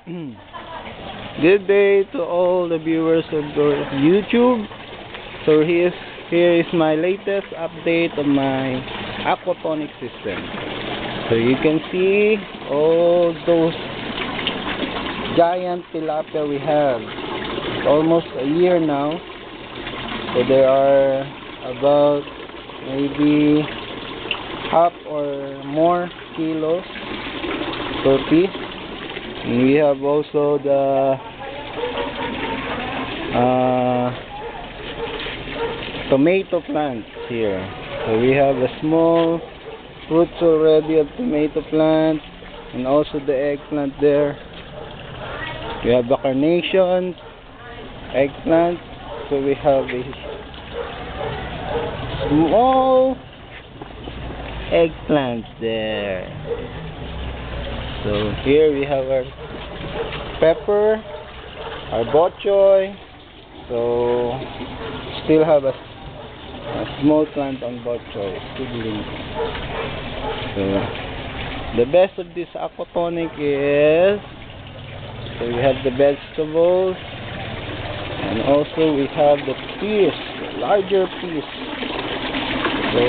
Good day to all the viewers of YouTube. So here is my latest update of my aquaponic system. So you can see all those giant tilapia we have. It's almost a year now. So there are about maybe half or more kilos per piece. And we have also the tomato plants here. So we have a small fruits already of tomato plant, and also the eggplant there. We have the carnation eggplant. So we have a small eggplant there. So here we have our pepper, our bok choy. So still have a small plant on bok choy, seedling. So the best of this aquaponic is, so we have the vegetables, and also we have the peas, the larger peas. So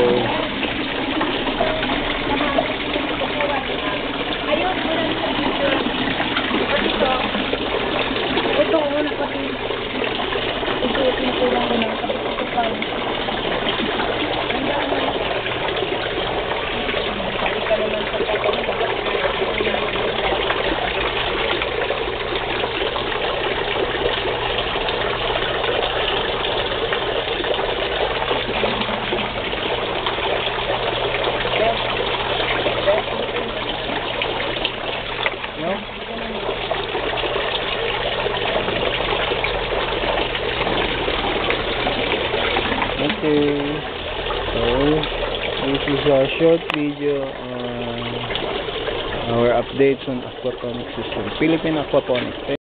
okay, so this is a short video on our updates on aquaponic system, Philippine aquaponics.